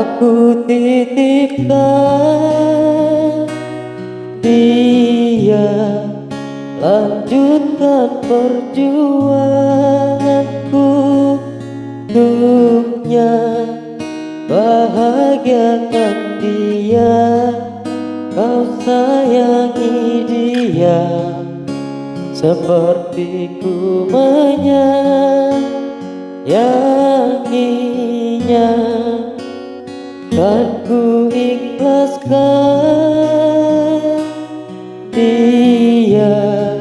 Aku titipkan dia, lanjutkan perjuanganku untuknya, bahagiakan dia, kau sayangi dia seperti ku menyayanginya. Kan ku ikhlaskan dia,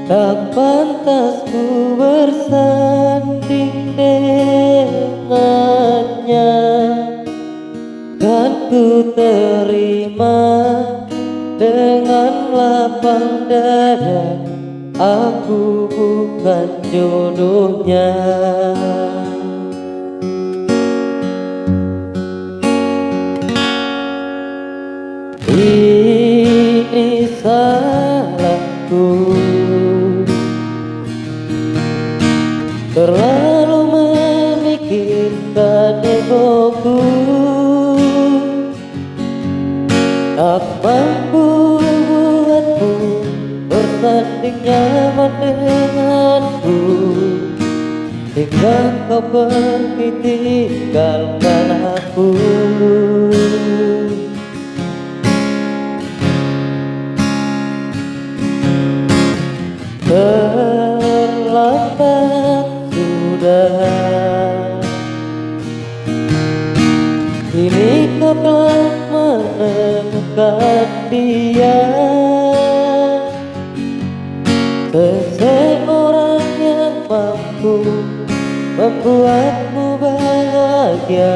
tak pantas ku bersanding dengannya. Kan ku terima dengan lapang dada, aku bukan jodohnya. Ini salahku, terlalu memikirkan egoku, tak mampu buatmu bersanding nyaman denganku, hingga kau pergi tinggalkan aku. Terlambat sudah, kini kau telah menemukan dia, seseorang yang mampu membuatmu bahagia.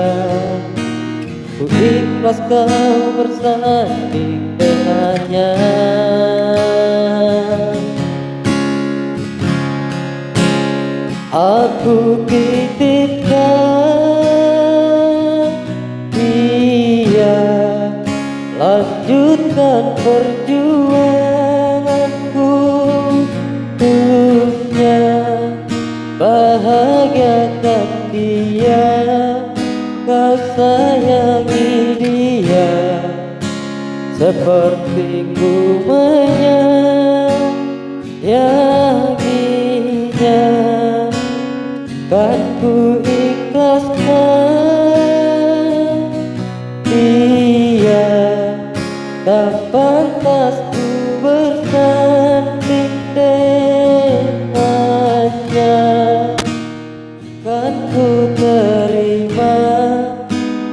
Ku ikhlas kau bersanding dengannya. Aku titipkan dia, lanjutkan perjuanganku untuknya, bahagiakan dia, kau sayangi dia seperti ku menyayanginya. Kan ku ikhlaskan dia, tak pantas ku bersanding dengannya. Kan ku terima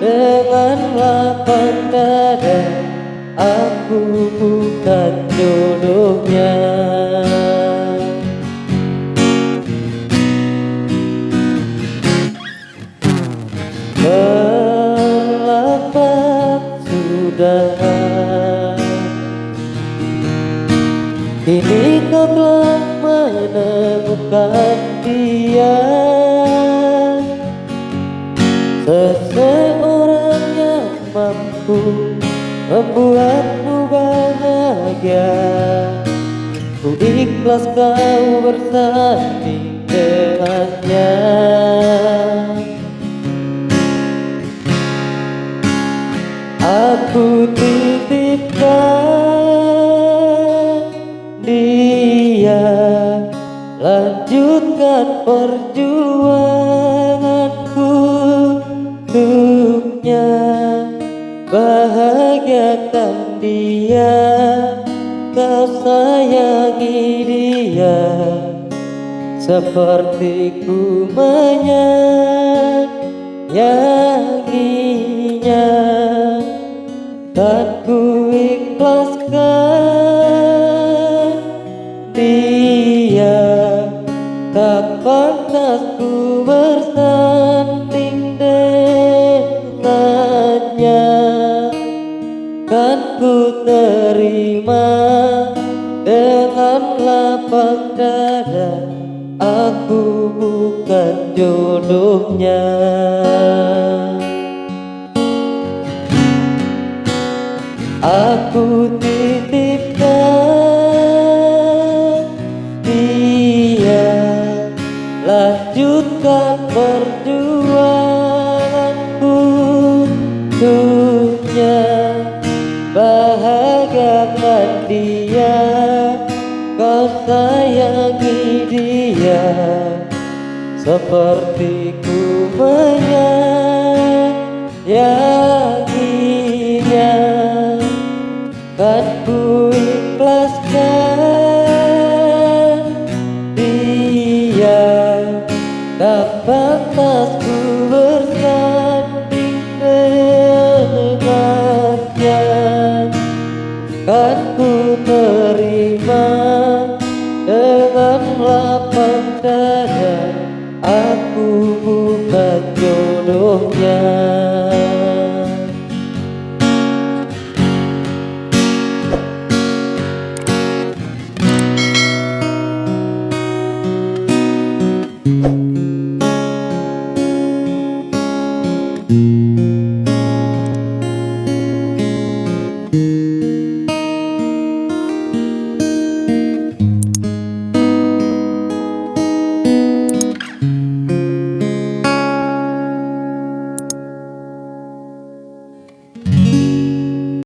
dengan lapang dada, aku bukan jodohnya. Terlambat sudah, kini kau telah menemukan dia, seseorang yang mampu membuatmu bahagia. Ku ikhlas kau bersanding dengannya. Aku titipkan dia, lanjutkan perjuanganku untuknya, bahagiakan dia, kau sayangi dia seperti ku menyayanginya. Kan ku ikhlaskan dia, tak pantas ku bersanding dengannya. Kan ku terima dengan lapang dada, aku bukan jodohnya. Aku titipkan dia, lanjutkan perjuanganku dia seperti ku menyayanginya, kan ku ikhlaskan dia, dapat tak ku bersanding dengannya, kan ku terima dengan lapang dada. Aku bukan jodohnya.